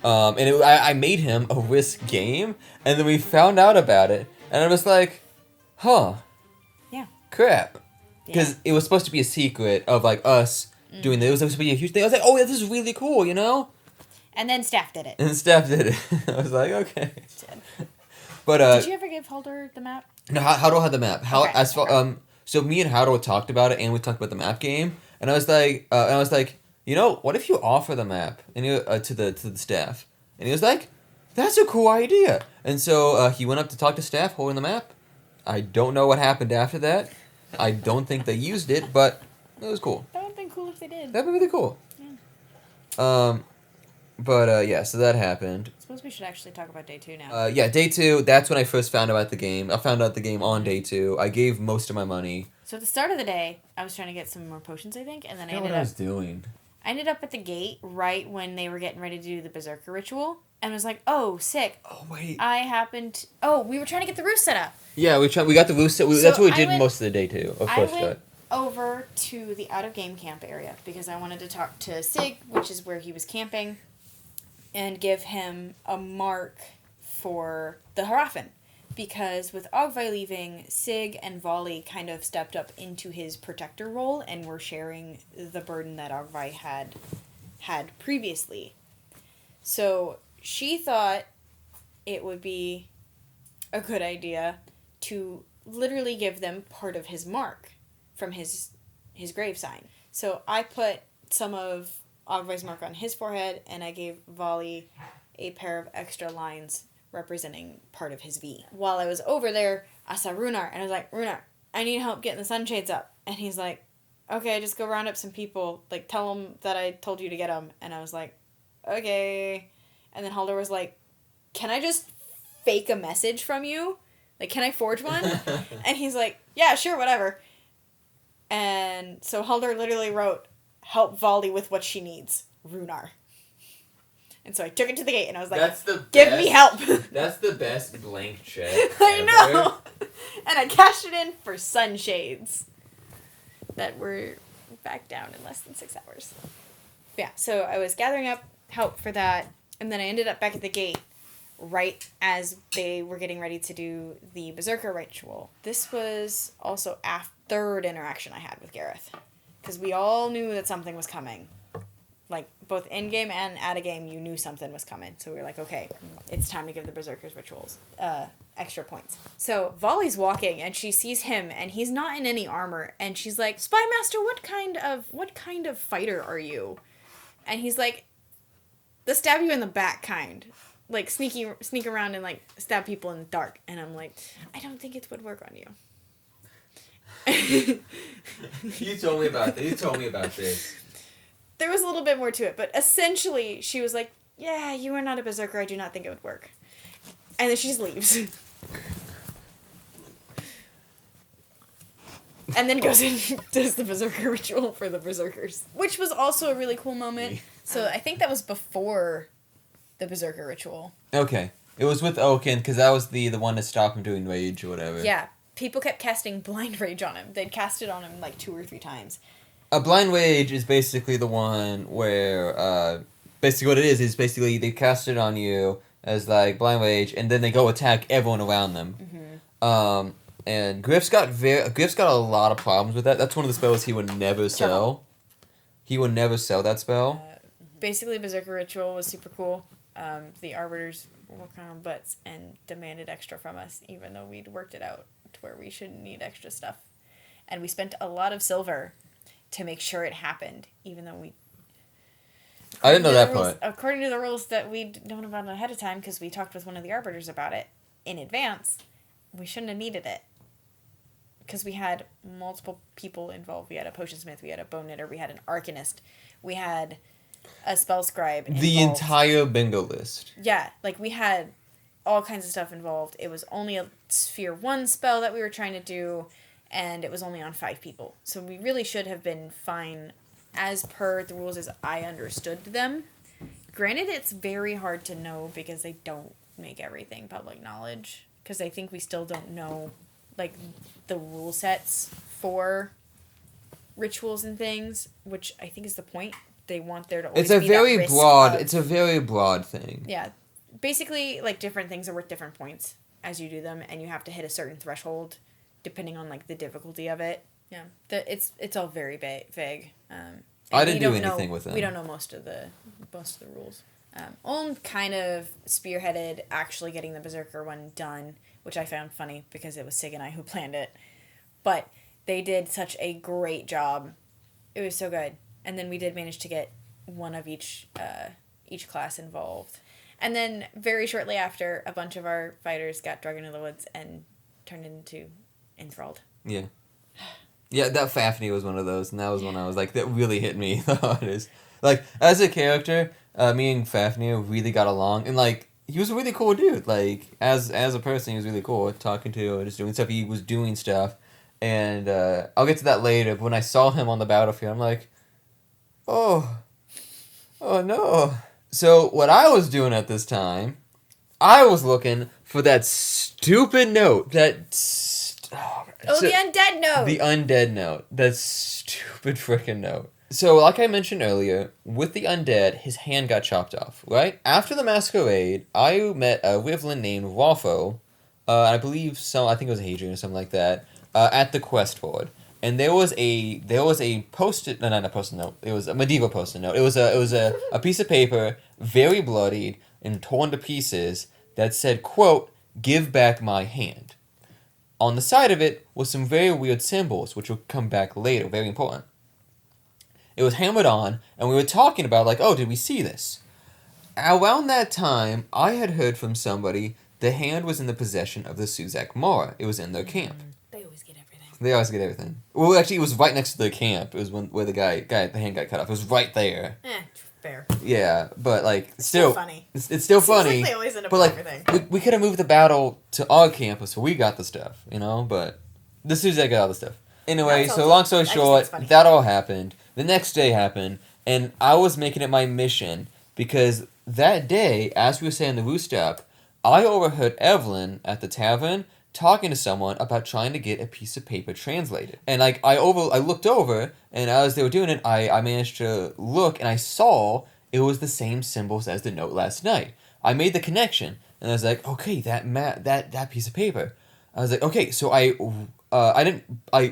I made him a Risk game, and then we found out about it, and I was like, huh. Yeah. Crap. Because Yeah. it was supposed to be a secret of, like, us doing this. It was supposed to be a huge thing. I was like, oh, yeah, this is really cool, you know? And then Steph did it. And Steph did it. I was like, okay. But, did you ever give Holder the map? No, Howdo had the map. Okay. So me and Howdo talked about it, and we talked about the map game, and I was like, you know, what if you offer the map and to the staff? And he was like, that's a cool idea. And so he went up to talk to staff holding the map. I don't know what happened after that. I don't think they used it, but it was cool. That would have been cool if they did. That'd be really cool. Yeah. But yeah, so that happened. I suppose we should actually talk about day 2 now. Yeah, day 2, that's when I first found out the game. I found out the game on day 2. I gave most of my money. So at the start of the day, I was trying to get some more potions, I think, and then I ended up at the gate right when they were getting ready to do the Berserker ritual, and was like, oh, sick. Oh, wait. We were trying to get the Roost set up. Yeah, we got the Roost set. That's what we did most of the day, too. Of course, I went over to the out-of-game camp area, because I wanted to talk to Sig, which is where he was camping, and give him a mark for the Harafen. Because with Ogvi leaving, Sig and Volley kind of stepped up into his protector role and were sharing the burden that Ogvi had previously. So she thought it would be a good idea to literally give them part of his mark from his grave sign. So I put some of Ogvi's mark on his forehead, and I gave Volley a pair of extra lines representing part of his V. While I was over there, I saw Runar, and I was like, Runar, I need help getting the sunshades up. And he's like, okay, just go round up some people, like, tell them that I told you to get them. And I was like, okay. And then Halder was like, can I just fake a message from you? Like, can I forge one? And he's like, yeah, sure, whatever. And so Halder literally wrote, help Volley with what she needs, Runar. And so I took it to the gate, and I was like, give me help. That's the best blank check I know. And I cashed it in for sunshades that were back down in less than 6 hours. Yeah, so I was gathering up help for that, and then I ended up back at the gate right as they were getting ready to do the Berserker ritual. This was also a third interaction I had with Gareth, because we all knew that something was coming. Like, both in-game and out-of-game, you knew something was coming. So we were like, okay, it's time to give the Berserker's rituals extra points. So Volley's walking, and she sees him, and he's not in any armor. And she's like, Spy Master, what kind of fighter are you? And he's like, the stab you in the back kind. Like, sneak around and, like, stab people in the dark. And I'm like, I don't think it would work on you. You told me about this. There was a little bit more to it, but essentially she was like, yeah, you are not a berserker, I do not think it would work. And then she just leaves. And then goes and does the berserker ritual for the berserkers, which was also a really cool moment. So I think that was before the berserker ritual. Okay. It was with Oaken, because that was the one to stop him doing rage or whatever. Yeah. People kept casting blind rage on him. They'd cast it on him like 2 or 3 times. A blind rage is basically the one where, basically what it is basically they cast it on you as, like, blind rage, and then they go attack everyone around them. Mm-hmm. And Griff's got a lot of problems with that. That's one of the spells he would never sell. He would never sell that spell. Basically, Berserker Ritual was super cool. The Arbiters were kind of butts and demanded extra from us, even though we'd worked it out to where we shouldn't need extra stuff. And we spent a lot of silver to make sure it happened, even though we... I didn't know that part. According to the rules that we'd known about ahead of time, because we talked with one of the Arbiters about it in advance, we shouldn't have needed it. Because we had multiple people involved. We had a potionsmith, we had a bone knitter, we had an arcanist, we had a spell scribe involved. The entire bingo list. Yeah, like we had all kinds of stuff involved. It was only a Sphere 1 spell that we were trying to do, and it was only on 5 people. So we really should have been fine as per the rules as I understood them. Granted, it's very hard to know because they don't make everything public knowledge. Because I think we still don't know, like, the rule sets for rituals and things, which I think is the point. they want there to always It's a be very that risk broad. of, It's a very broad thing. Yeah, basically, like, different things are worth different points as you do them, and you have to hit a certain threshold depending on, like, the difficulty of it. Yeah, it's all very vague. I didn't do anything with them. We don't know most of the rules. Olm kind of spearheaded actually getting the Berserker one done, which I found funny because it was Sig and I who planned it. But they did such a great job. It was so good. And then we did manage to get one of each class involved. And then very shortly after, a bunch of our fighters got dragged into the woods and turned into enthralled. Yeah. Yeah, that Fafnir was one of those, and that was one I was like, that really hit me the hardest. Like, as a character, me and Fafnir really got along, and, like, he was a really cool dude. Like, as a person, he was really cool, talking to and just doing stuff. He was doing stuff, and I'll get to that later, but when I saw him on the battlefield, I'm like, oh no. So, what I was doing at this time, I was looking for that stupid note, the undead note! The undead note. That stupid freaking note. So, like I mentioned earlier, with the undead, his hand got chopped off, right? After the masquerade, I met a wyvern named Rolfo, I think it was Hadrian or something like that, at the quest board. And there was a post-it, no, not a post-it note, it was a medieval post-it note. It was a piece of paper, very bloodied and torn to pieces, that said, quote, "Give back my hand." On the side of it was some very weird symbols, which will come back later, very important. It was hammered on, and we were talking about, like, oh, did we see this? Around that time, I had heard from somebody the hand was in the possession of the Suzak Mora. It was in their camp. They always get everything. They always get everything. Well, actually, it was right next to their camp. It was where the hand got cut off. It was right there. Fair. Yeah, but, like, It's still funny. It's still funny. Like they always end up but, with like, everything. we could have moved the battle to our campus so we got the stuff, you know? But the Suzak got all the stuff. Anyway, so long story short, that all happened. The next day happened, and I was making it my mission because that day, as we were saying the Roost up, I overheard Evelyn at the tavern talking to someone about trying to get a piece of paper translated. And, like, I looked over, and as they were doing it, I managed to look, and I saw it was the same symbols as the note last night. I made the connection, and I was like, okay, that piece of paper. I was like, okay, so I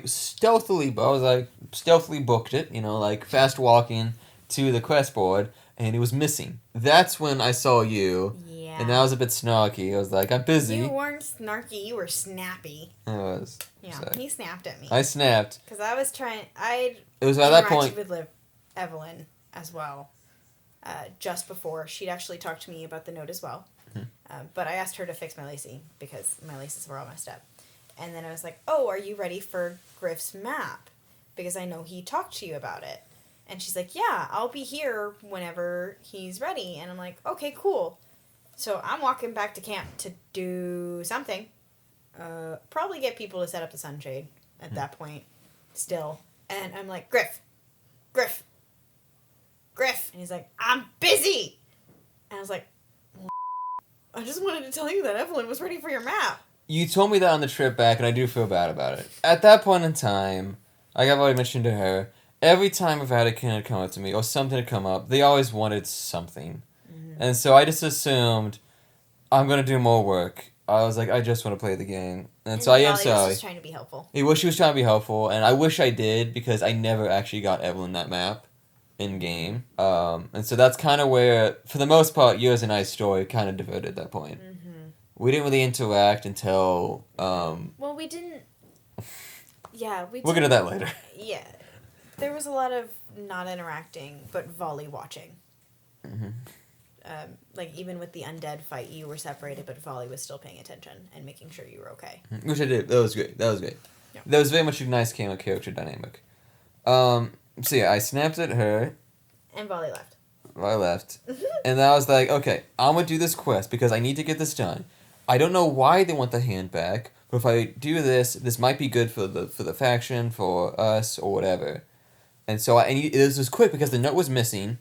stealthily booked it, you know, like, fast walking to the quest board, and it was missing. That's when I saw you. Yeah. And I was a bit snarky. I was like, I'm busy. You weren't snarky, you were snappy. I was. Yeah, so. he snapped at me. I snapped. Because I was trying... It was at that point... with Evelyn as well. Just before. She'd actually talked to me about the note as well. Mm-hmm. But I asked her to fix my lacy because my laces were all messed up. And then I was like, oh, are you ready for Griff's map? Because I know he talked to you about it. And she's like, yeah, I'll be here whenever he's ready. And I'm like, okay, cool. So I'm walking back to camp to do something. Probably get people to set up the sunshade at that point still. And I'm like, Griff. And he's like, I'm busy. And I was like, I just wanted to tell you that Evelyn was ready for your map. You told me that on the trip back, and I do feel bad about it. At that point in time, like I've already mentioned to her, every time a Vatican had come up to me, or something had come up, they always wanted something. Mm-hmm. And so I just assumed, I'm going to do more work. I was like, I just want to play the game. And so I am sorry. He was trying to be helpful. She was trying to be helpful, and I wish I did, because I never actually got Evelyn that map in-game. And so that's kind of where, for the most part, yours and I's story kind of diverted at that point. Mm-hmm. We didn't really interact until... well, we didn't... Yeah, we didn't... We'll get to that later. Yeah. There was a lot of not interacting, but volley watching. Mm-hmm. Like, even with the undead fight, you were separated, but Volley was still paying attention and making sure you were okay. Which I did. That was great. Yeah. That was very much a nice character dynamic. So yeah, I snapped at her. And Volley left. I left. And then I was like, okay, I'm going to do this quest because I need to get this done. I don't know why they want the hand back, but if I do this might be good for the faction, for us, or whatever. And so this was quick because the note was missing.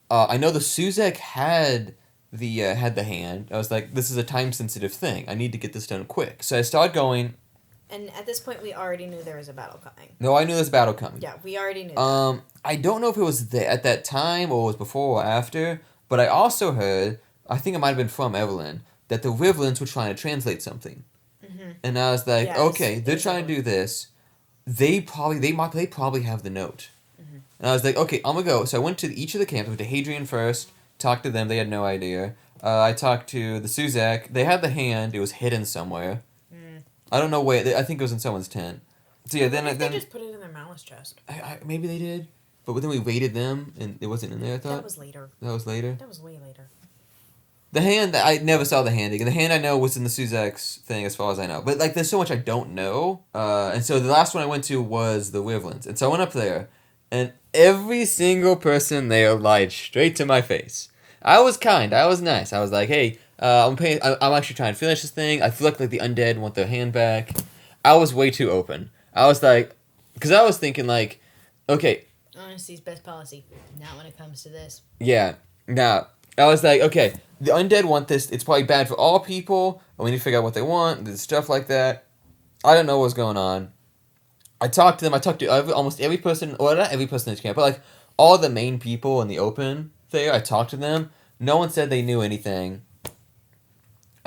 I know the Suzak had the hand. I was like, this is a time-sensitive thing. I need to get this done quick. So I started going... And at this point, we already knew there was a battle coming. No, I knew there was a battle coming. Yeah, we already knew that. I don't know if it was at that time or it was before or after, but I also heard, I think it might have been from Evelyn, that the Wyverns were trying to translate something. Mm-hmm. And I was like, Yes, okay, they're trying to do this. They probably have the note. Mm-hmm. And I was like, okay, I'm gonna go. So I went to each of the camps. I went to Hadrian first, talked to them. They had no idea. I talked to the Suzak. They had the hand. It was hidden somewhere. I don't know where. I think it was in someone's tent. So yeah, then they just put it in their malice chest. Maybe they did, but then we waited them, and it wasn't in there. I thought that was later. That was later. That was way later. The hand, I never saw the hand again. The hand I know was in the Suzak's thing, as far as I know. But like, there's so much I don't know. And so the last one I went to was the Wyverns, and so I went up there, and every single person there lied straight to my face. I was kind. I was nice. I was like, hey. I'm actually trying to finish this thing. I feel like the undead want their hand back. I was way too open. I was like, because I was thinking like, okay. Honesty's best policy. Not when it comes to this. Yeah. Now, I was like, okay, the undead want this. It's probably bad for all people. And we need to figure out what they want. There's stuff like that. I don't know what's going on. I talked to them. I talked to almost every person, or not every person in this camp, but like all the main people in the open there. I talked to them. No one said they knew anything.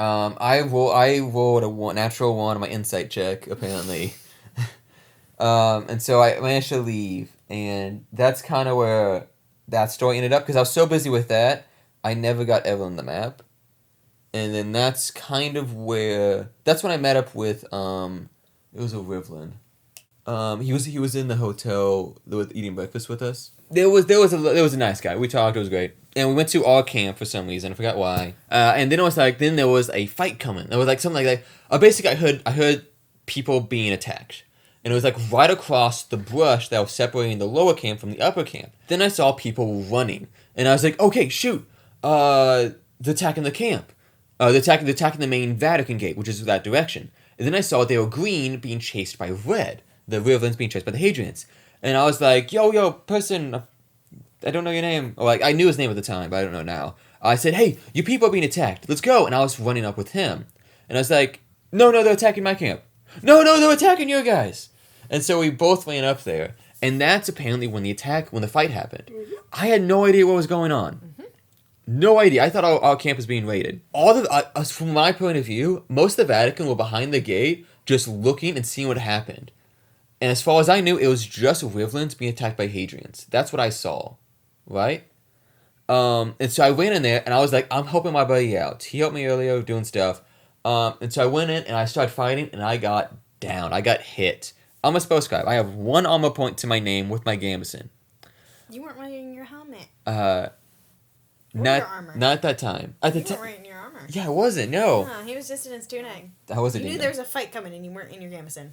I rolled a natural 1 on my insight check, apparently. And so I managed to leave, and that's kind of where that story ended up, because I was so busy with that, I never got Evelyn the map. And then that's kind of where, that's when I met up with, it was a Rivlin. He was in the hotel eating breakfast with us. There was a nice guy. We talked, it was great. And we went to our camp for some reason. I forgot why. And then it was like, then there was a fight coming. There was like something like that. Basically, I heard people being attacked. And it was like right across the brush that was separating the lower camp from the upper camp. Then I saw people running. And I was like, okay, shoot. They're attacking the camp. They're attacking the main Vatican gate, which is that direction. And then I saw they were green being chased by red. The Riverlands being chased by the Hadrians. And I was like, yo, person, I don't know your name. Or like, I knew his name at the time, but I don't know now. I said, hey, you people are being attacked. Let's go. And I was running up with him. And I was like, no, they're attacking my camp. No, they're attacking your guys. And so we both ran up there. And that's apparently when the fight happened. Mm-hmm. I had no idea what was going on. Mm-hmm. No idea. I thought our camp was being raided. From my point of view, most of the Vatican were behind the gate, just looking and seeing what happened. And as far as I knew, it was just Wyverns being attacked by Hadrians. That's what I saw, right? And so I went in there, and I was like, I'm helping my buddy out. He helped me earlier doing stuff. And so I went in, and I started fighting, and I got down. I got hit. I'm a spellscribe. I have 1 armor point to my name with my gambeson. You weren't wearing your helmet. Not your armor. Not at that time. You weren't wearing your armor. Yeah, I wasn't. No. No, he was just in his tuning. I wasn't. You knew there was a fight coming, and you weren't in your gambeson.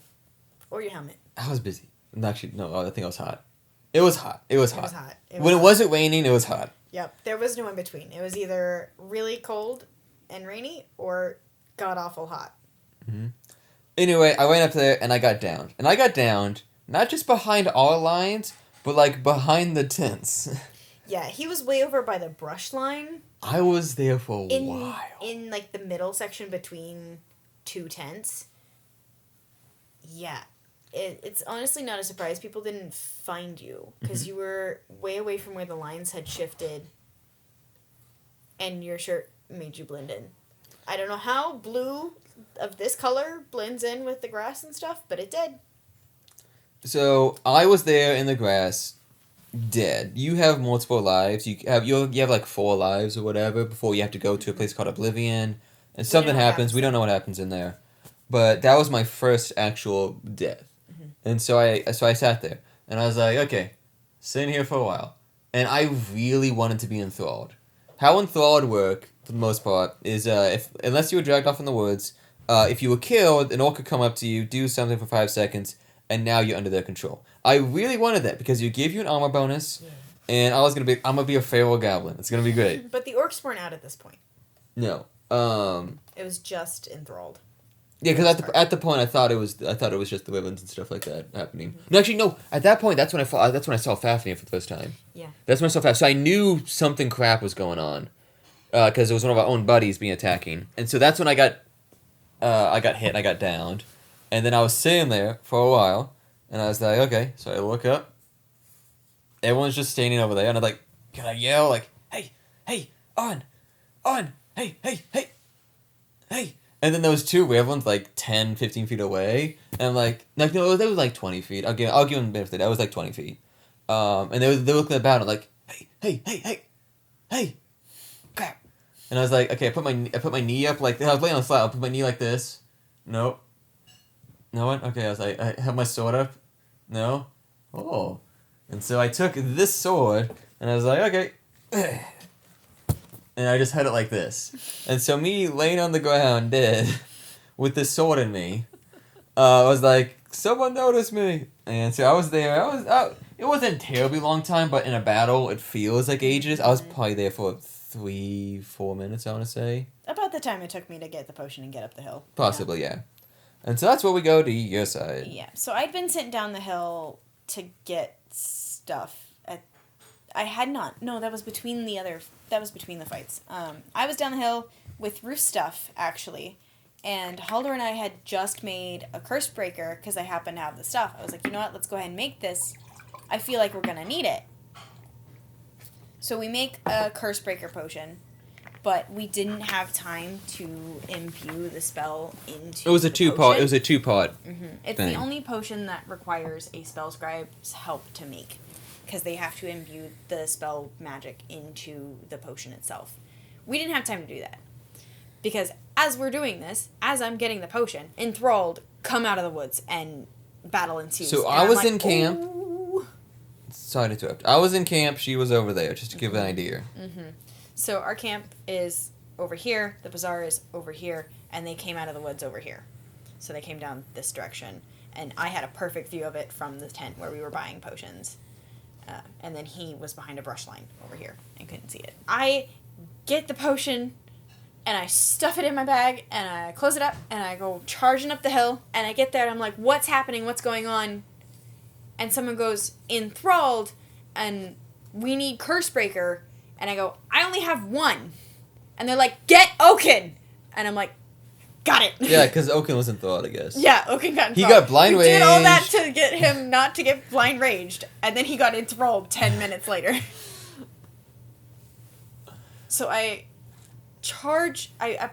Or your helmet. I was busy. Actually, no, I think I was hot. It was hot. It was hot. When hot. It wasn't raining, it was hot. Yep. There was no in between. It was either really cold and rainy or god-awful hot. Mm-hmm. Anyway, I went up there and I got downed. And I got downed, not just behind our lines, but like behind the tents. Yeah, he was way over by the brush line. I was there for a while. In like the middle section between 2 tents. Yeah. It's honestly not a surprise people didn't find you because you were way away from where the lines had shifted and your shirt made you blend in. I don't know how blue of this color blends in with the grass and stuff, but it did. So I was there in the grass, dead. You have multiple lives. You have like 4 lives or whatever before you have to go to a place called Oblivion, and something happens. We don't know what happens in there, but that was my first actual death. And so I sat there, and I was like, okay, sitting here for a while. And I really wanted to be enthralled. How enthralled work, for the most part, is unless you were dragged off in the woods, if you were killed, an orc could come up to you, do something for 5 seconds, and now you're under their control. I really wanted that, because you give you an armor bonus, and I'm gonna be a feral goblin. It's gonna be great. But the orcs weren't out at this point. No. It was just enthralled. Yeah, because at the point I thought it was just the Wyverns and stuff like that happening. Mm-hmm. No, actually, no. At that point, that's when I saw Fafnir for the first time. Yeah. That's when I saw Fafnir. So I knew something crap was going on, because it was one of our own buddies being attacking, and so that's when I got hit. I got downed, And then I was sitting there for a while, and I was like, okay. So I look up. Everyone's just standing over there, and I'm like, can I yell? Like, hey, hey, on, hey, hey, hey, hey. And then there was two where everyone's like 10, 15 feet away. And I'm like, no, they was like 20 feet. I'll give them the benefit. That was like 20 feet. And they were looking about it like, hey, hey, hey, hey, hey, crap. And I was like, okay, I put my knee up like, I was laying on the flat. I put my knee like this. Nope. No one? Okay, I was like, I have my sword up. No. Oh. And so I took this sword, and I was like, okay. And I just had it like this. And so me laying on the ground dead with this sword in me, I was like, someone noticed me. And so I was there. It wasn't a terribly long time, but in a battle, it feels like ages. I was probably there for 3-4 minutes, I want to say. About the time it took me to get the potion and get up the hill. Possibly, yeah. And so that's where we go to your side. Yeah. So I'd been sent down the hill to get stuff. I had not. No, that was between the fights. I was down the hill with Roost stuff, actually. And Halder and I had just made a curse breaker because I happened to have the stuff. I was like, you know what? Let's go ahead and make this. I feel like we're going to need it. So we make a curse breaker potion, but we didn't have time to imbue the spell into It was a two-part. Mm-hmm. It's the only potion that requires a spell scribe's help to make, because they have to imbue the spell magic into the potion itself. We didn't have time to do that. Because as we're doing this, as I'm getting the potion, enthralled come out of the woods and battle ensues. So I was in camp. Ooh. Sorry to interrupt. I was in camp. She was over there, just to give an idea. Mm-hmm. So our camp is over here. The bazaar is over here. And they came out of the woods over here. So they came down this direction. And I had a perfect view of it from the tent where we were buying potions. And then he was behind a brush line over here and couldn't see it. I get the potion, and I stuff it in my bag, and I close it up, and I go charging up the hill, and I get there, and I'm like, what's happening? What's going on? And someone goes, enthralled, and we need curse breaker. And I go, I only have one. And they're like, get Oaken! And I'm like, got it. Yeah, because Oaken was enthralled, I guess. Yeah, Oaken got enthralled. He got blind raged. We did all that to get him not to get blind raged. And then he got enthralled 10 minutes later. So I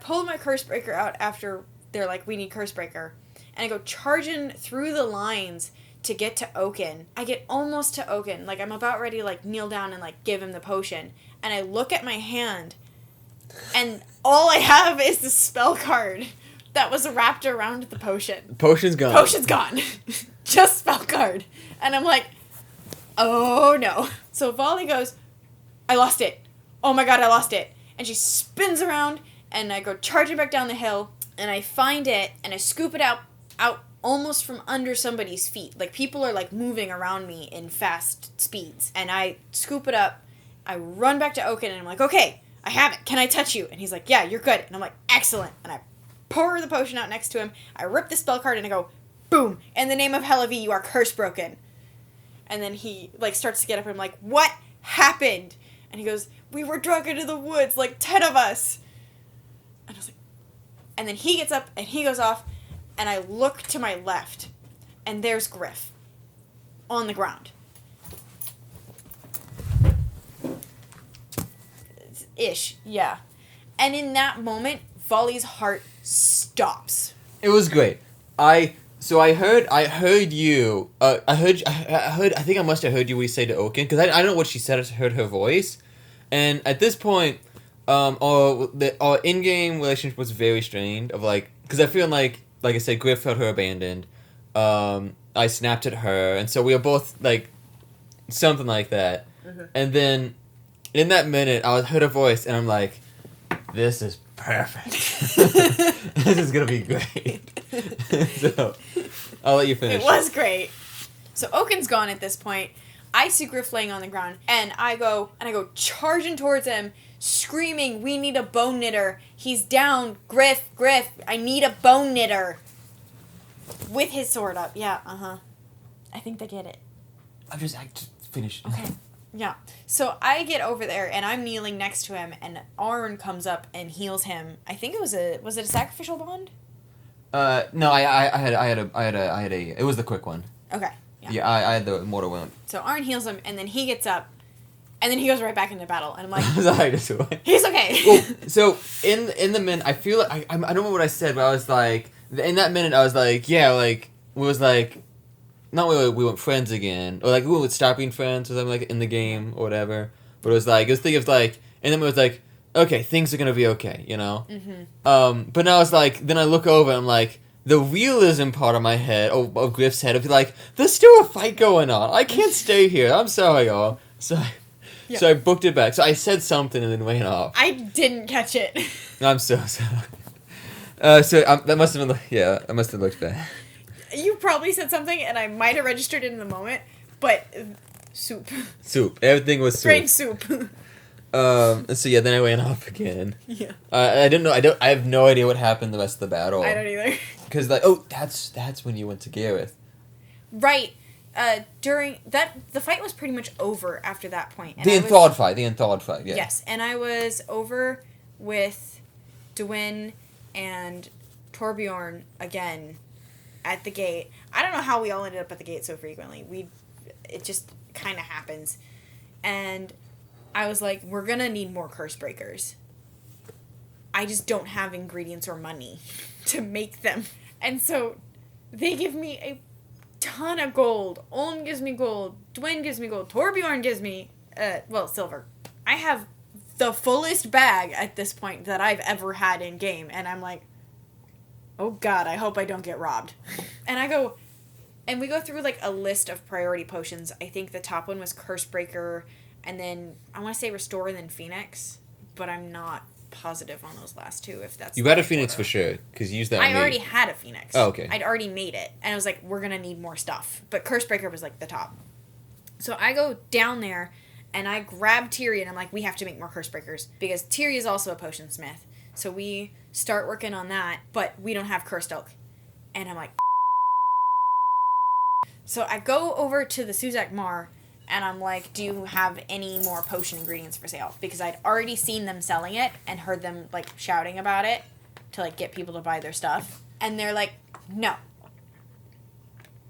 pulled my curse breaker out after they're like, we need curse breaker. And I go charging through the lines to get to Oaken. I get almost to Oaken. Like, I'm about ready to, like, kneel down and, like, give him the potion. And I look at my hand, and all I have is the spell card that was wrapped around the potion. Potion's gone. Potion's gone. Just spell card. And I'm like, oh no. So Volley goes, I lost it. Oh my god, I lost it. And she spins around, and I go charging back down the hill, and I find it, and I scoop it out almost from under somebody's feet. Like, people are, like, moving around me in fast speeds. And I scoop it up, I run back to Oaken, and I'm like, okay, I have it. Can I touch you? And he's like, yeah, you're good. And I'm like, excellent. And I pour the potion out next to him. I rip the spell card, and I go, boom. In the name of Helavi, you are curse broken. And then he, like, starts to get up, and I'm like, what happened? And he goes, we were drug into the woods, like 10 of us. And I was like, and then he gets up, and he goes off, and I look to my left, and there's Griff on the ground. Ish, yeah. And in that moment, Volley's heart stops. It was great. I heard you. I think I must have heard you when you say to Oaken, because I don't know what she said. I just heard her voice, and at this point, our in-game relationship was very strained. Of like, because I feel like I said, Griff felt her abandoned. I snapped at her, and so we were both like something like that. Mm-hmm. And then in that minute, I heard her voice, and I'm like, this is perfect. This is gonna be great. So I'll let you finish. It was great. So Oaken's gone at this point. I see Griff laying on the ground, and I go charging towards him, screaming, we need a bone knitter. He's down. Griff, I need a bone knitter. With his sword up. Yeah, I think they get it. I just finished. Okay. Yeah. So I get over there, and I'm kneeling next to him, and Arn comes up and heals him. I think was it a sacrificial bond? No, I had a. It was the quick one. Okay. Yeah, I had the mortal wound. So Arn heals him, and then he gets up, and then he goes right back into battle, and I'm like, he's okay. Well, so in the minute, I feel like I don't remember what I said, but I was like, in that minute, I was like, yeah, like we was like, not we weren't friends again, or like we would stop being friends or something like in the game or whatever. But it was like and then it was like, okay, things are gonna be okay, you know. Mm-hmm. But now it's like, then I look over and I'm like, the realism part of my head, of Griff's head, of like, there's still a fight going on. I can't stay here. I'm sorry, y'all. So I booked it back. So I said something and then went off. I didn't catch it. I'm so sorry. That must have been, that must have looked bad. You probably said something, and I might have registered it in the moment, but soup. Soup. Everything was soup. Brain soup. So yeah, then I went off again. Yeah. I didn't know. I have no idea what happened the rest of the battle. I don't either. Because like, that's when you went to Gareth. Right. During that, the fight was pretty much over after that point. And The enthralled fight, yeah. Yes, and I was over with Dwyn and Torbjorn again at the gate. I don't know how we all ended up at the gate so frequently. It just kind of happens. And I was like, we're gonna need more curse breakers. I just don't have ingredients or money to make them. And so they give me a ton of gold. Olm gives me gold. Dwyn gives me gold. Torbjorn gives me, silver. I have the fullest bag at this point that I've ever had in game. And I'm like, oh God, I hope I don't get robbed. And we go through like a list of priority potions. I think the top one was Curse Breaker, and then I want to say Restore and then Phoenix, but I'm not positive on those last two if that's you got a Phoenix order. For sure, because you used that. I already had a Phoenix. Oh, okay. I'd already made it, and I was like, we're gonna need more stuff. But Curse Breaker was like the top. So I go down there, and I grab Tiri, and I'm like, we have to make more Curse Breakers because Tiri is also a potion smith. So we start working on that, but we don't have Cursed Oak, and I'm like. So I go over to the Suzak Mar, and I'm like, do you have any more potion ingredients for sale? Because I'd already seen them selling it and heard them, like, shouting about it to, like, get people to buy their stuff. And they're like, no.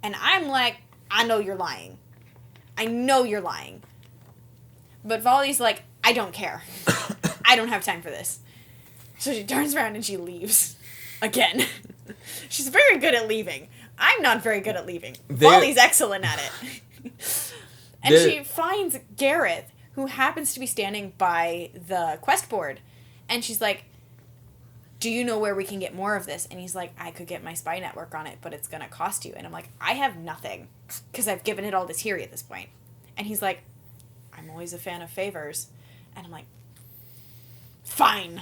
And I'm like, I know you're lying. I know you're lying. But Volley's like, I don't care. I don't have time for this. So she turns around and she leaves. Again. She's very good at leaving. I'm not very good at leaving. Volley's excellent at it. And she finds Gareth, who happens to be standing by the quest board. And she's like, do you know where we can get more of this? And he's like, I could get my spy network on it, but it's going to cost you. And I'm like, I have nothing, because I've given it all to Tiri at this point. And he's like, I'm always a fan of favors. And I'm like, fine.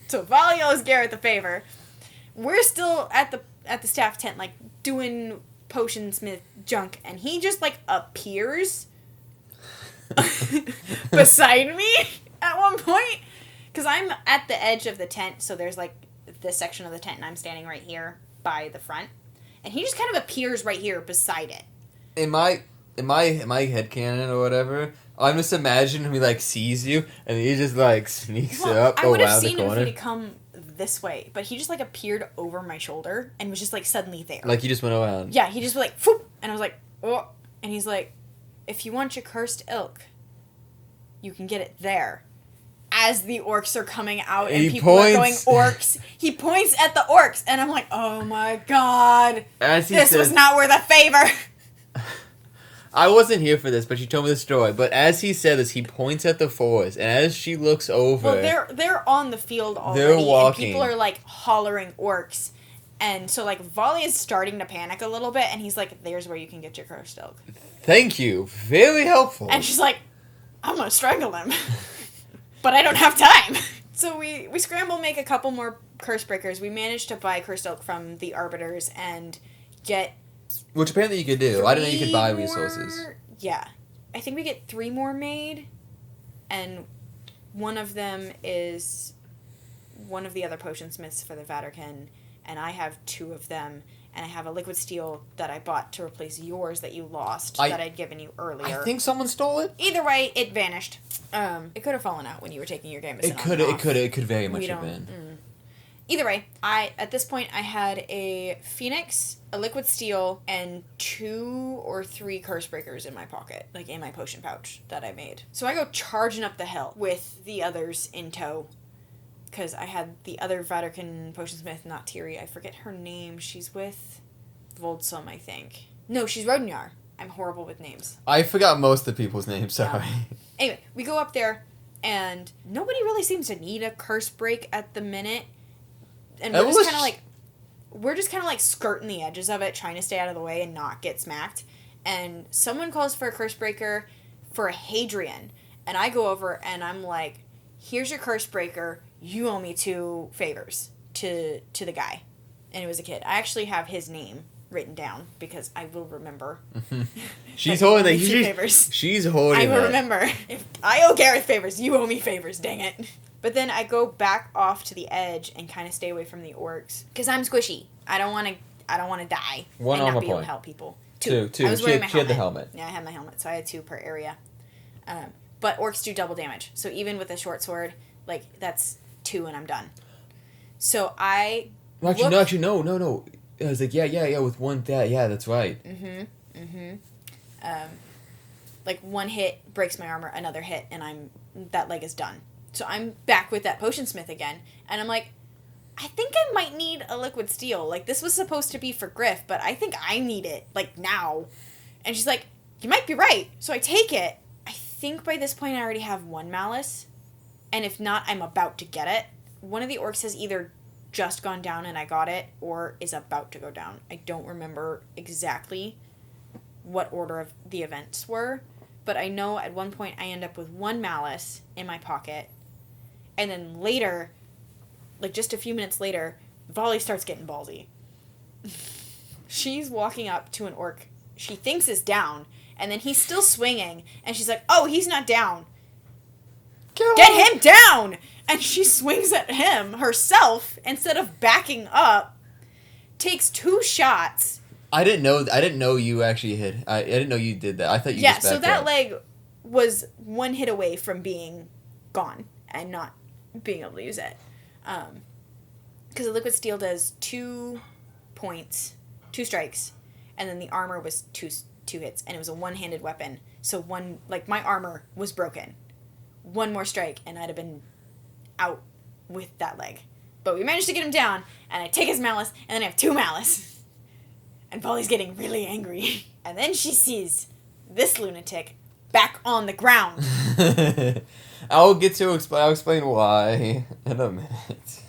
So Volley owes Gareth a favor. We're still at the staff tent, like, doing potionsmith junk, and he just, like, appears beside me at one point, because I'm at the edge of the tent, so there's, like, this section of the tent, and I'm standing right here by the front, and he just kind of appears right here beside it. In my headcanon or whatever, I'm just imagining he, like, sees you, and he just, like, sneaks up around the corner. I would have seen him if he'd come this way, but he just, like, appeared over my shoulder and was just, like, suddenly there. Like, he just went around. Yeah, he just went, like, whoop, and I was like, oh, and he's like, if you want your cursed ilk, you can get it there. As the orcs are coming out and people are going orcs, he points at the orcs, and I'm like, oh my God, this was not worth a favor. I wasn't here for this, but she told me the story. But as he said this, he points at the forest, and as she looks over... Well, they're on the field already, they're walking. And people are, like, hollering orcs. And so, like, Volley is starting to panic a little bit, and he's like, there's where you can get your cursed elk. Thank you. Very helpful. And she's like, I'm gonna strangle him. But I don't have time. So we scramble, make a couple more curse breakers. We managed to buy cursed elk from the arbiters and get... Which apparently you could do. I didn't know you could buy resources. Yeah. I think we get 3 more made, and one of them is one of the other potion smiths for the Vatican, and I have 2 of them, and I have a liquid steel that I bought to replace yours that you lost that I'd given you earlier. I think someone stole it. Either way, it vanished. It could have fallen out when you were taking your game. It could very much have been. Either way, at this point I had a Phoenix, a Liquid Steel, and 2 or 3 Curse Breakers in my pocket, like in my potion pouch that I made. So I go charging up the hill with the others in tow, because I had the other Vatterkin Potionsmith, not Tiri. I forget her name. She's with Voldsum, I think. No, she's Rodnyar. I'm horrible with names. I forgot most of the people's names, sorry. Yeah. Anyway, we go up there, and nobody really seems to need a curse break at the minute. And we're just kind of like skirting the edges of it, trying to stay out of the way and not get smacked. And someone calls for a curse breaker for a Hadrian. And I go over and I'm like, here's your curse breaker. You owe me 2 favors to the guy. And it was a kid. I actually have his name written down because I will remember. She's holding that. She's holding I will remember. If I owe Gareth favors, you owe me favors, dang it. But then I go back off to the edge and kind of stay away from the orcs because I'm squishy. I don't want to die. 1 and armor not be able point. to help people. 2. I was wearing my She had the helmet. Yeah, I had my helmet, so I had 2 per area. But orcs do double damage, so even with a short sword, like that's 2 and I'm done. So I. No. I was like, yeah. With 1, that's right. Like 1 hit breaks my armor, another hit, and that leg is done. So I'm back with that Potionsmith again, and I'm like, I think I might need a Liquid Steel. Like, this was supposed to be for Griff, but I think I need it, like, now. And she's like, you might be right. So I take it. I think by this point I already have 1 Malice, and if not, I'm about to get it. One of the orcs has either just gone down and I got it, or is about to go down. I don't remember exactly what order of the events were, but I know at one point I end up with 1 Malice in my pocket, and then later, like just a few minutes later, Volley starts getting ballsy. She's walking up to an orc she thinks is down, and then he's still swinging, and she's like, oh, he's not down. Get him down! And she swings at him herself instead of backing up, takes 2 shots. I didn't know you actually hit. I didn't know you did that. I thought you just backed so that up. leg was 1 hit away from being gone and not being able to use it. Because the Liquid Steel does 2 points, 2 strikes, and then the armor was two hits, and it was a 1-handed weapon. So my armor was broken. 1 more strike, and I'd have been out with that leg. But we managed to get him down, and I take his Malice, and then I have 2 Malice. And Polly's getting really angry. And then she sees this lunatic back on the ground. I'll explain why in a minute.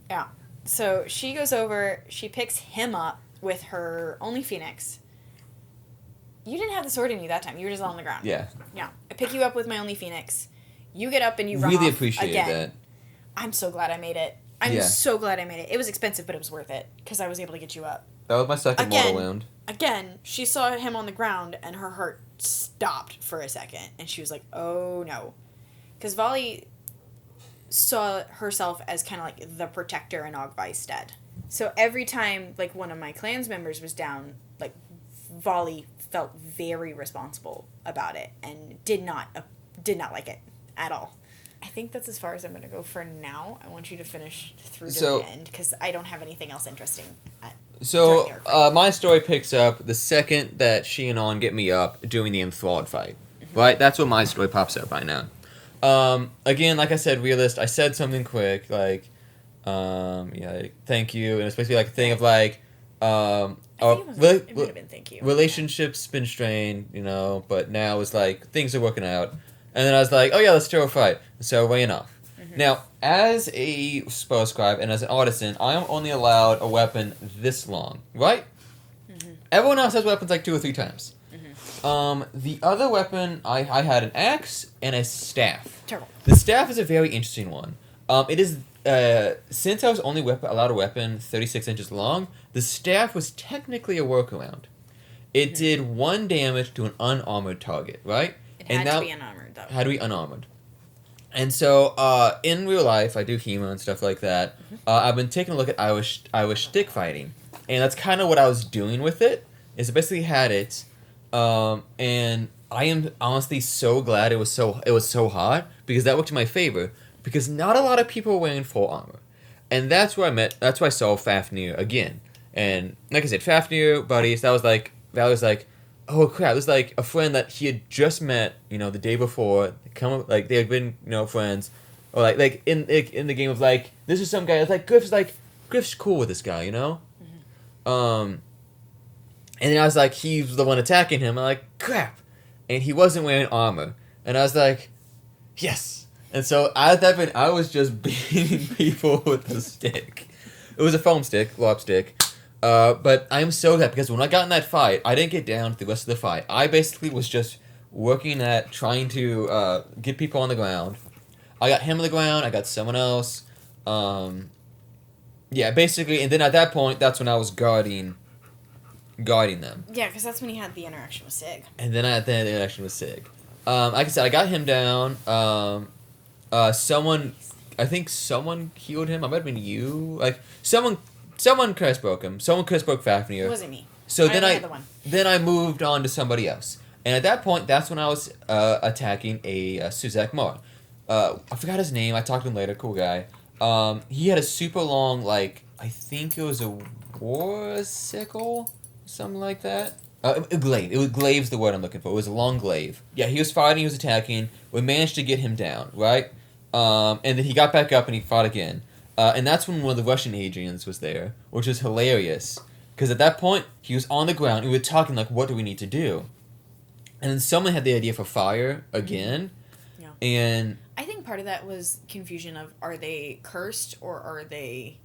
Yeah. So she goes over, she picks him up with her only Phoenix. You didn't have the sword in you that time. You were just on the ground. Yeah. Yeah. I pick you up with my only Phoenix. You get up and you run really off appreciate again. that. I'm so glad I made it. I'm so glad I made it. It was expensive, but it was worth it because I was able to get you up. That was my second mortal wound. Again, she saw him on the ground and her heart stopped for a second. And she was like, oh no. Because Volley saw herself as kind of like the protector in Ogvai's stead. So every time like one of my clan's members was down, like Volley felt very responsible about it and did not like it at all. I think that's as far as I'm going to go for now. I want you to finish through to the end because I don't have anything else interesting. So my story picks up the second that she and On get me up doing the enthralled fight. Mm-hmm. Right? That's where my story pops up right now. Again, like I said, realist, I said something quick, like, thank you. And it's basically like a thing of like, it would have been thank you. Relationships been strained, but now it's like things are working out. And then I was like, oh yeah, let's throw a fight. So weighing off. Mm-hmm. Now, as a spell scribe and as an artisan, I am only allowed a weapon this long, right? Mm-hmm. Everyone else has weapons like 2 or 3 times. Mm-hmm. The other weapon, I had an axe and a staff. Terrible. The staff is a very interesting one. It is, since I was only allowed a weapon 36 inches long, the staff was technically a workaround. It did 1 damage to an unarmored target, right? It had to be unarmored, though. Had to be unarmored. And so, in real life, I do HEMA and stuff like that. I've been taking a look at Irish stick fighting. And that's kind of what I was doing with it, is I basically had it. And I am honestly so glad it was so hot, because that worked in my favor. Because not a lot of people were wearing full armor. And that's where I saw Fafnir again. And like I said, Fafnir, buddies, Valley was like, oh crap, it was like a friend that he had just met, the day before. They had been, friends. Or like in the game of like, this is some guy that's like, Griff's cool with this guy, Mm-hmm. And then I was like, he's the one attacking him. I'm like, crap. And he wasn't wearing armor. And I was like, yes. And so at that point, I was just beating people with the stick. It was a foam stick, LARP stick. But I am so glad because when I got in that fight, I didn't get down the rest of the fight. I basically was just working at trying to get people on the ground. I got him on the ground. I got someone else. Yeah, basically. And then at that point, that's when I was guarding them. Yeah, because that's when he had the interaction with Sig. And then I had the interaction with Sig. Like I said, I got him down. I think someone healed him. I might have been you. Like someone curse broke him. Someone curse broke Fafnir. It wasn't me. So then I moved on to somebody else. And at that point, that's when I was attacking a Suzak Mar. I forgot his name. I talked to him later. Cool guy. He had a super long, I think it was a war sickle, something like that. A glaive. Glaive's the word I'm looking for. It was a long glaive. Yeah, he was fighting. He was attacking. We managed to get him down, right? And then he got back up and he fought again. And that's when one of the Russian agents was there, which was hilarious. Because at that point, he was on the ground. We were talking, what do we need to do? And then someone had the idea for fire again. Yeah. And I think part of that was confusion of, are they cursed or are they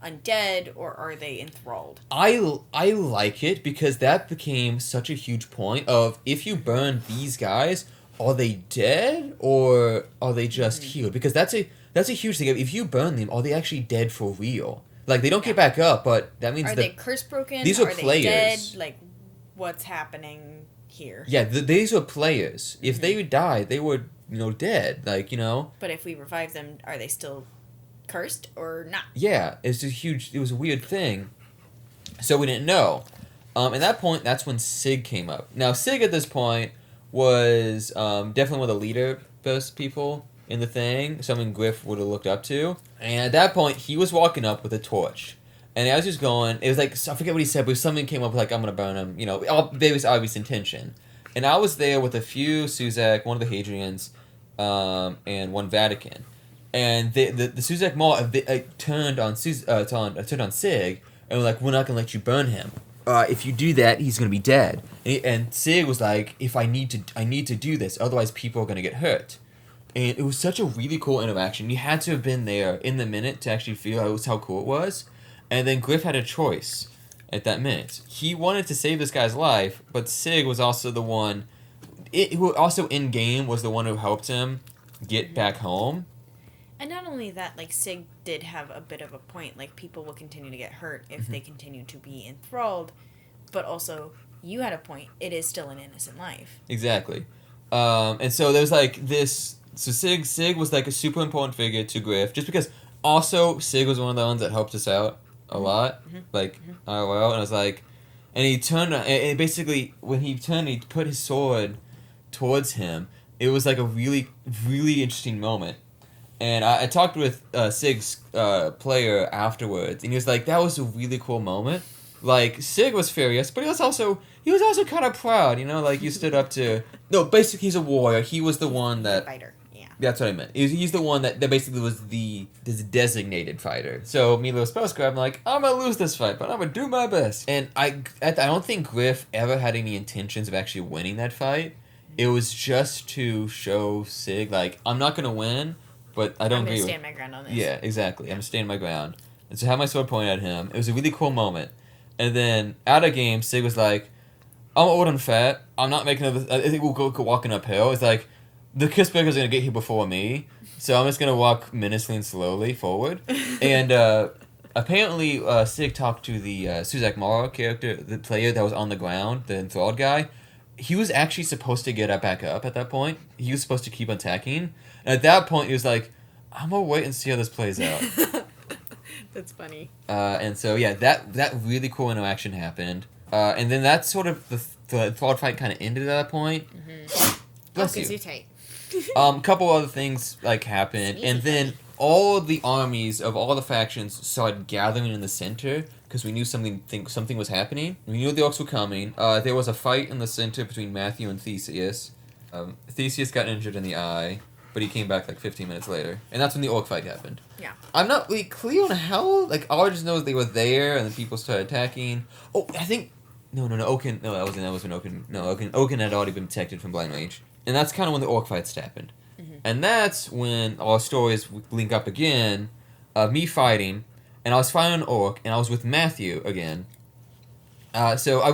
undead or are they enthralled? I like it because that became such a huge point of, if you burn these guys, are they dead or are they just healed? Because that's a huge thing. If you burn them, are they actually dead for real? They don't get back up, but that means are they curse broken? These are players. They dead? What's happening here? Yeah, these were players. If they died, they were dead. But if we revive them, are they still cursed or not? Yeah, it was a weird thing. So we didn't know. At that point, that's when Sig came up. Now, Sig at this point was definitely one of the leader best people in the thing, something Griff would have looked up to. And at that point, he was walking up with a torch. And as he was going, it was I forget what he said, but something came up I'm going to burn him. There was obvious intention. And I was there with a few Suzak, one of the Hadrians, and one Vatican. And the Suzak Maw turned on Sig, and were like, we're not going to let you burn him. If you do that, he's going to be dead. And Sig was like, I need to do this, otherwise people are going to get hurt. And it was such a really cool interaction. You had to have been there in the minute to actually feel how cool it was. And then Griff had a choice at that minute. He wanted to save this guy's life, but Sig was also the one, who also in-game was the one who helped him get back home. And not only that, Sig did have a bit of a point. People will continue to get hurt if they continue to be enthralled. But also, you had a point. It is still an innocent life. Exactly. And so there's this... So Sig was a super important figure to Griff, just because also Sig was one of the ones that helped us out a lot. IRL. And I was and he turned, and basically, when he turned, he put his sword towards him. It was a really, really interesting moment. And I talked with Sig's player afterwards, and he was like, that was a really cool moment. Sig was furious, but he was also kind of proud, you stood up to... No, basically, he's a warrior. He was the one that... Fighter, yeah. That's what I meant. He's the one that basically was this designated fighter. So, Milo Spellscribe, I'm like, I'm going to lose this fight, but I'm going to do my best. And I don't think Griff ever had any intentions of actually winning that fight. It was just to show Sig, I'm not going to win, but I don't agree with... I'm going to stand my ground on this. Yeah, exactly. I'm going to stand my ground. And so I had my sword pointed at him. It was a really cool moment. And then, out of game, Sig was like, I'm old and fat. I'm not making I think we'll go walking uphill. It's the Kissbreaker's going to get here before me. So I'm just going to walk menacingly and slowly forward. And apparently, Sig talked to the Suzak Mara character, the player that was on the ground, the enthralled guy. He was actually supposed to get back up at that point. He was supposed to keep attacking. And at that point, he was like, I'm going to wait and see how this plays out. That's funny. And so, yeah, that really cool interaction happened. And then that sort of, the thought fight kind of ended at that point. Mm-hmm. Bless you. you. Tight. Couple other things, happened. And then, all the armies of all the factions started gathering in the center because we knew something was happening. We knew the orcs were coming. There was a fight in the center between Matthew and Theseus. Theseus got injured in the eye, but he came back like 15 minutes later, and that's when the orc fight happened. Yeah. I'm not really clear on how. Like, all I just know is they were there, and then people started attacking. Oh, I think Oaken. No, that wasn't Oaken. No, Oaken had already been protected from Blind Rage, and that's kind of when the orc fights happened. And that's when our stories link up again, me fighting, and I was fighting an orc, and I was with Matthew again. So I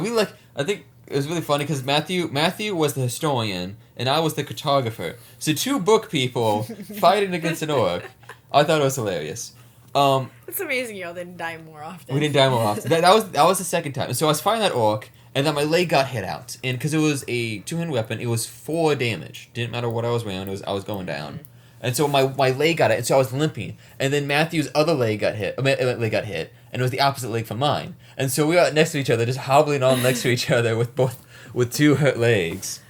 think it was really funny because Matthew was the historian, and I was the cartographer. So 2 book people fighting against an orc. I thought it was hilarious. It's amazing y'all didn't die more often. We didn't die more often. That was the second time. So I was fighting that orc, and then my leg got hit out. And because it was a 2-hand weapon, it was 4 damage. Didn't matter what I was wearing, I was going down. And so my leg got it, and so I was limping. And then Matthew's other leg got hit, and it was the opposite leg from mine. And so we were next to each other, just hobbling on next to each other with 2 hurt legs.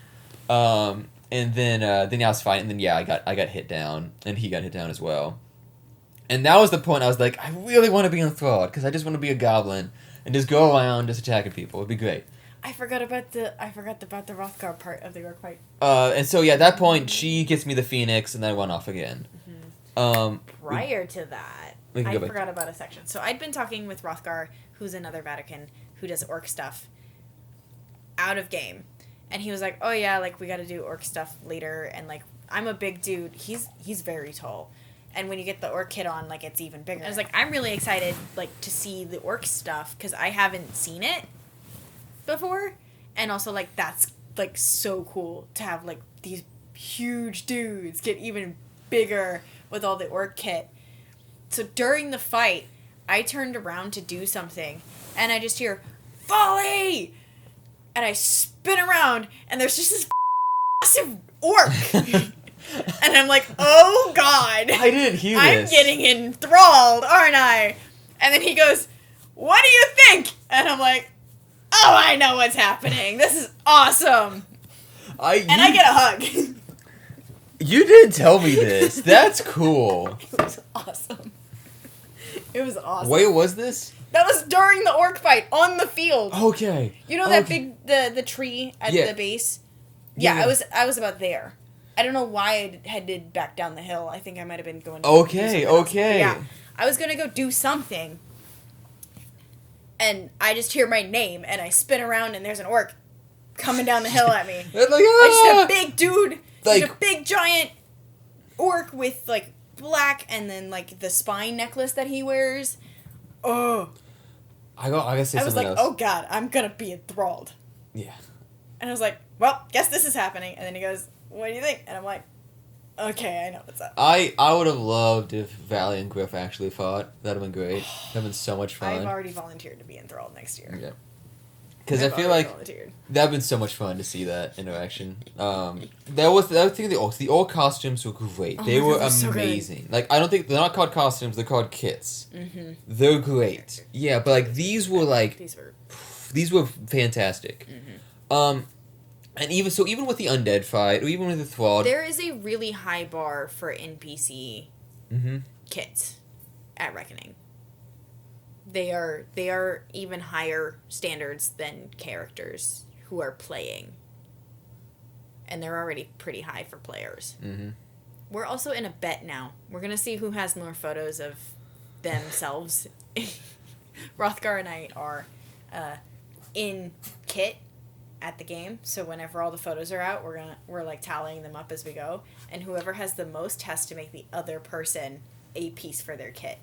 And then I was fighting, and then I got hit down, and he got hit down as well. And that was the point I was like, I really want to be enthralled, because I just want to be a goblin and just go around just attacking people. It'd be great. I forgot about the Rothgar part of the orc fight. And so at that point she gets me the Phoenix, and then I went off again. Prior to that, I forgot about a section. So I'd been talking with Rothgar, who's another Vatican who does orc stuff, out of game, and he was like, "Oh yeah, like we got to do orc stuff later." And like I'm a big dude. He's very tall. And when you get the orc kit on, like, it's even bigger. I was like, I'm really excited, like, to see the orc stuff, because I haven't seen it before. And also, like, that's, like, so cool to have, like, these huge dudes get even bigger with all the orc kit. So during the fight, I turned around to do something, and I just hear, "Volley!" And I spin around, and there's just this massive orc. And I'm like, oh god. I didn't hear this. I'm getting enthralled, aren't I? And then he goes, "What do you think?" And I'm like, oh, I know what's happening. This is awesome. I get a hug. You didn't tell me this. That's cool. It was awesome. It was awesome. Where was this? That was during the orc fight, on the field. Okay. You know that big, the tree at the base? Yeah, I was about there. I don't know why I headed back down the hill. I think I might have been going... Okay. Yeah. I was going to go do something. And I just hear my name, and I spin around, and there's an orc coming down the hill at me. Like, just a big dude. Like a big, giant orc with, like, black, and then, like, the spine necklace that he wears. Oh. I gotta say something else. Oh, God, I'm going to be enthralled. Yeah. And I was like, well, guess this is happening. And then he goes... What do you think? And I'm like, okay, I know what's up. I would have loved if Valley and Griff actually fought. That'd have been great. That'd have been so much fun. I've already volunteered to be enthralled next year. Yeah. Because I feel like that'd have been so much fun to see that interaction. That was the other thing. The orc costumes were great. They were amazing. So like, I don't think they're not called costumes. They're called kits. Mm-hmm. They're great. Yeah, but like these were like these were fantastic. Mm-hmm. And even with the undead fight, or even with the thrall, there is a really high bar for NPC kits at Reckoning. They are even higher standards than characters who are playing. And they're already pretty high for players. Mm-hmm. We're also in a bet now. We're going to see who has more photos of themselves. Rothgar and I are in kit at the game, so whenever all the photos are out, we're like tallying them up as we go, and whoever has the most has to make the other person a piece for their kit.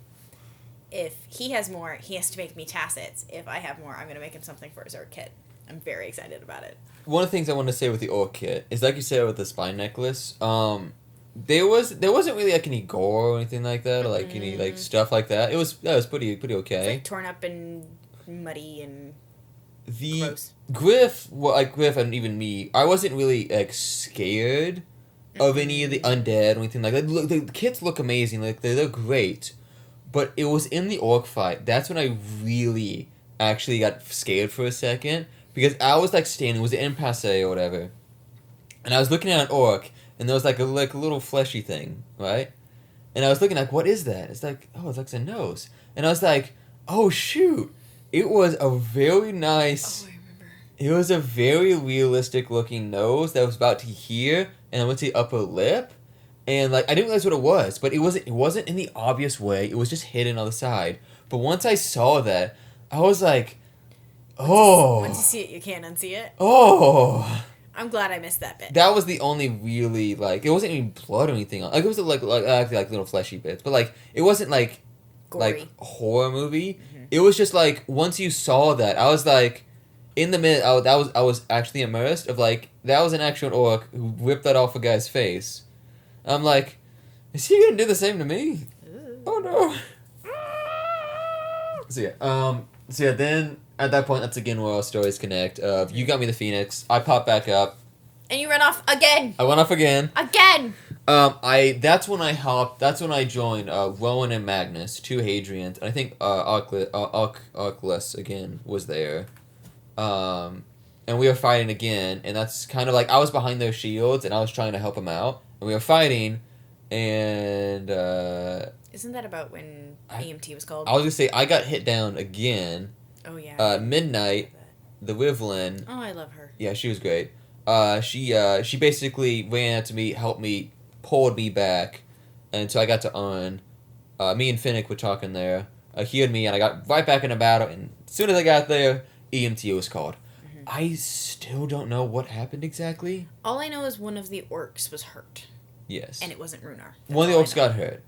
If he has more, he has to make me tassets. If I have more, I'm going to make him something for his orc kit. I'm very excited about it. One of the things I want to say with the orc kit is, like you said with the spine necklace, there wasn't really like any gore or anything like that, or like any like stuff like that. That was pretty okay. It's like torn up and muddy and the gross. Griff and even me, I wasn't really like scared of any of the undead or anything like that. The kits look amazing, like they look great, but it was in the orc fight that's when I really actually got scared for a second, because I was like standing, it was an impasse or whatever, and I was looking at an orc, and there was like a little fleshy thing, right? And I was looking like, what is that? It's like, oh, it's like a nose. And I was like, oh, shoot. It was a very nice... Oh, I remember. It was a very realistic looking nose that was about to here, and I went to the upper lip, and like I didn't realize what it was, but it wasn't in the obvious way. It was just hidden on the side. But once I saw that, I was like, oh. Once you see it, you can't unsee it. Oh. I'm glad I missed that bit. That was the only really like it wasn't even blood or anything. Like it was like little fleshy bits, but like it wasn't like Gory. like horror movie. Mm-hmm. It was just like once you saw that, I was like. In the minute, I was actually immersed of like that was an actual orc who ripped that off a guy's face. I'm like, is he gonna do the same to me? Ooh. Oh no. So yeah. Then at that point, that's again where our stories connect. You got me the Phoenix. I pop back up. And you run off again. I went off again. Again. That's when I joined Rowan and Magnus, two Hadrians, and I think Arclus again was there. And we were fighting again, and that's kind of like I was behind their shields and I was trying to help them out, and we were fighting, and isn't that about when EMT was called? I was gonna say I got hit down again. Oh yeah. Midnight, the Wyvlin. Oh, I love her. Yeah, she was great. She basically ran out to me, helped me, pulled me back, and so I got to earn. Me and Finnick were talking there. Healed me, and I got right back in the battle, and as soon as I got there. EMT was called. Mm-hmm. I still don't know what happened exactly. All I know is one of the orcs was hurt. Yes. And it wasn't Runar. One of the orcs got hurt.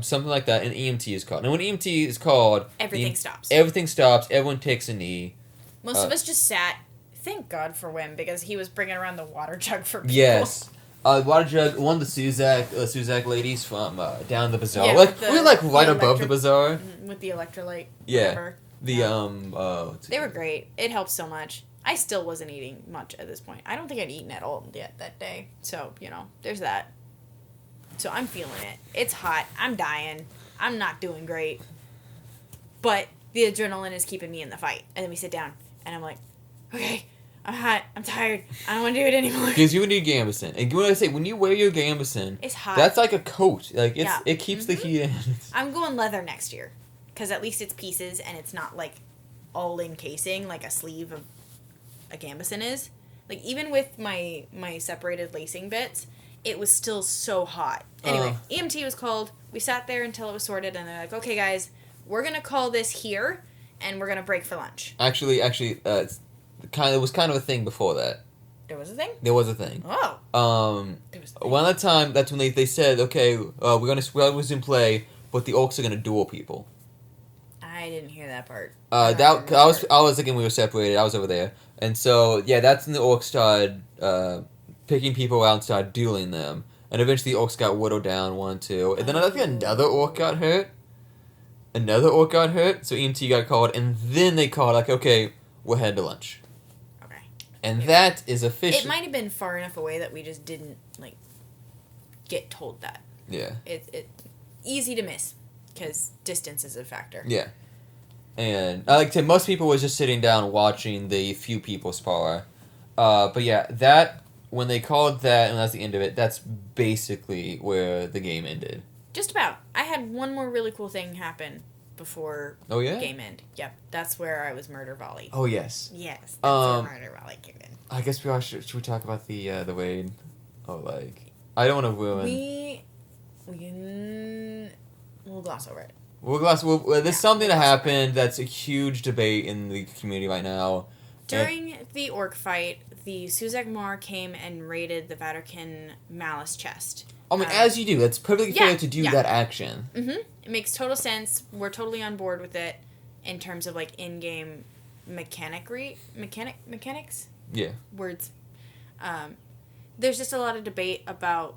Something like that, and EMT is called. And when EMT is called... Everything stops. Everything stops. Everyone takes a knee. Most of us just sat. Thank God for Wim, because he was bringing around the water jug for people. Yes. Water jug, one of the Suzak ladies from down the bazaar. Yeah, we're right above the bazaar. With the electrolyte. Yeah. Whatever. They were great. It helped so much. I still wasn't eating much at this point. I don't think I'd eaten at all yet that day. So, there's that. So I'm feeling it. It's hot. I'm dying. I'm not doing great. But the adrenaline is keeping me in the fight. And then we sit down, and I'm like, okay, I'm hot. I'm tired. I don't want to do it anymore. Because you need gambeson. And when I say, when you wear your gambeson, it's hot. That's like a coat. Like, it keeps the heat in. I'm going leather next year. Because at least it's pieces, and it's not, like, all encasing like a sleeve of a gambeson is. Like, even with my separated lacing bits, it was still so hot. Anyway, EMT was called. We sat there until it was sorted, and they're like, okay, guys, we're going to call this here, and we're going to break for lunch. Actually, it was kind of a thing before that. There was a thing? There was a thing. Oh. There was a thing. One at a time, that's when they said, okay, we're going to resume play, but the orcs are going to duel people. I didn't hear that part. I was thinking we were separated. I was over there, and so yeah, that's when the orcs started picking people out and started dueling them, and eventually the orcs got whittled down 1, 2, and then I think another orc got hurt. So EMT got called, and then they called like, okay, we're headed to lunch. Okay. And that is official. It might have been far enough away that we just didn't like get told that. Yeah. It easy to miss because distance is a factor. Yeah. And I like to say most people was just sitting down watching the few people spar. But yeah, that when they called that and that's the end of it, that's basically where the game ended. Just about. I had one more really cool thing happen before game end. Yep. That's where I was murder volley. Oh yes. Yes. That's where murder volley kicked in. I guess should we talk about the raid? Oh, like I don't want to ruin. We'll gloss over it. There's something that happened that's a huge debate in the community right now. During the orc fight, the Suzak Mar came and raided the Vatican Malice chest. I mean, as you do. That's perfectly fair to do that action. Mm-hmm. It makes total sense. We're totally on board with it in terms of, like, in-game mechanics? Yeah. Words. There's just a lot of debate about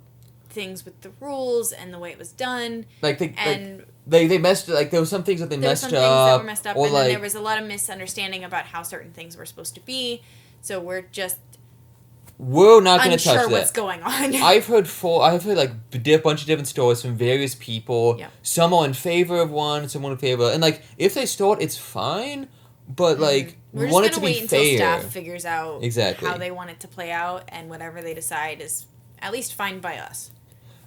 things with the rules and the way it was done. They messed like there was some things that they messed up. There were some things that were messed up, and then there was a lot of misunderstanding about how certain things were supposed to be. So we're not going to touch that. Unsure what's going on. I've heard like a bunch of different stories from various people. Yeah. Some are in favor of one, some are in favor, and like if they stole it, it's fine. But like we want it to be fair. We're just going to wait until staff figures out exactly how they want it to play out, and whatever they decide is at least fine by us.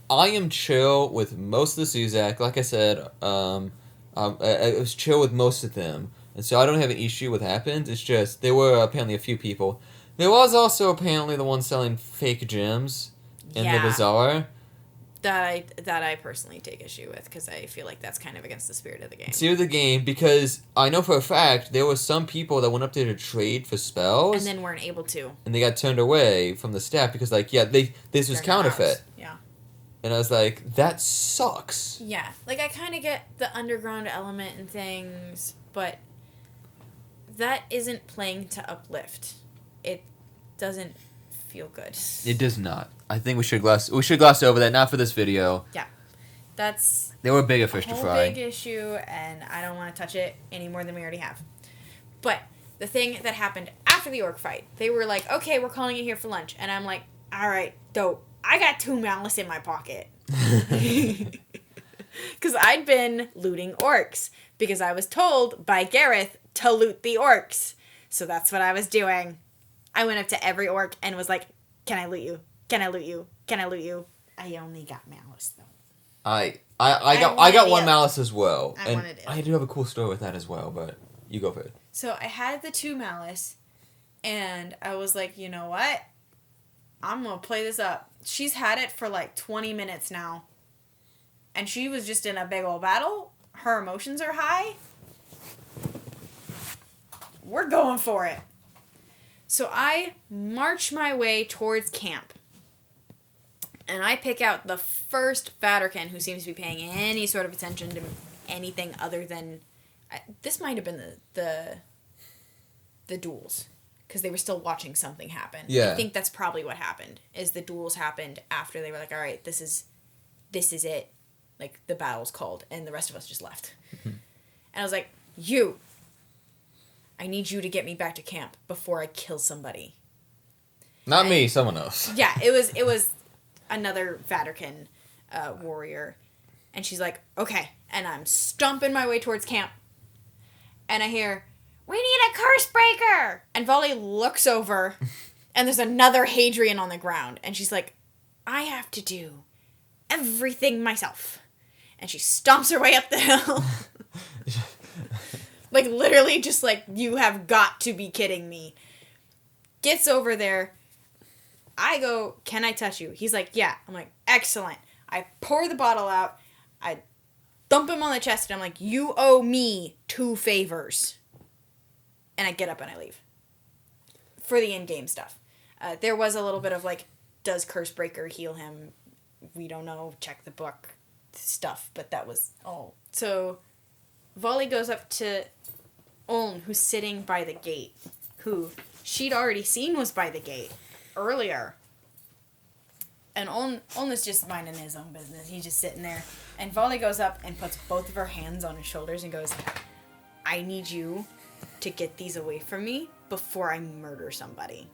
I am chill with most of the Suzak. Like I said, I was chill with most of them. And so I don't have an issue with what happened. It's just, there were apparently a few people. There was also apparently the one selling fake gems in the bazaar. That I personally take issue with, because I feel like that's kind of against the spirit of the game. Spirit of the game, because I know for a fact there were some people that went up there to trade for spells. And then weren't able to. And they got turned away from the staff because, like, this was counterfeit. Yeah. And I was like, that sucks. Yeah. Like, I kind of get the underground element and things, but that isn't playing to uplift. It doesn't feel good. It does not. I think we should gloss over that, not for this video. Yeah. That's... There were bigger fish to fry. Big issue, and I don't want to touch it any more than we already have. But the thing that happened after the orc fight, they were like, okay, we're calling it here for lunch. And I'm like, all right, dope. I got 2 malice in my pocket. Because I'd been looting orcs. Because I was told by Gareth to loot the orcs. So that's what I was doing. I went up to every orc and was like, can I loot you? Can I loot you? Can I loot you? I only got malice, though. I got 1 malice as well. I wanted it. I do have a cool story with that as well, but you go for it. So I had the 2 malice, and I was like, you know what? I'm going to play this up. She's had it for like 20 minutes now. And she was just in a big old battle. Her emotions are high. We're going for it. So I march my way towards camp. And I pick out the first Fatterkin who seems to be paying any sort of attention to anything other than... this might have been the duels. Because they were still watching something happen. Yeah. I think that's probably what happened. Is the duels happened after they were like, all right, this is it. Like, the battle's called. And the rest of us just left. And I was like, I need you to get me back to camp before I kill somebody. Not me, someone else. Yeah, it was another Fatterkin warrior. And she's like, okay. And I'm stomping my way towards camp. And I hear, we need a curse breaker! And Volley looks over, and there's another Hadrian on the ground. And she's like, I have to do everything myself. And she stomps her way up the hill. Like, literally just like, you have got to be kidding me. Gets over there. I go, can I touch you? He's like, yeah. I'm like, excellent. I pour the bottle out. I thump him on the chest, and I'm like, you owe me 2 favors. And I get up and I leave. For the in-game stuff. There was a little bit of, like, does Cursebreaker heal him? We don't know. Check the book stuff. But that was all. So, Volley goes up to Oln, who's sitting by the gate. Who she'd already seen was by the gate earlier. And Oln is just minding his own business. He's just sitting there. And Volley goes up and puts both of her hands on his shoulders and goes, I need you to get these away from me before I murder somebody.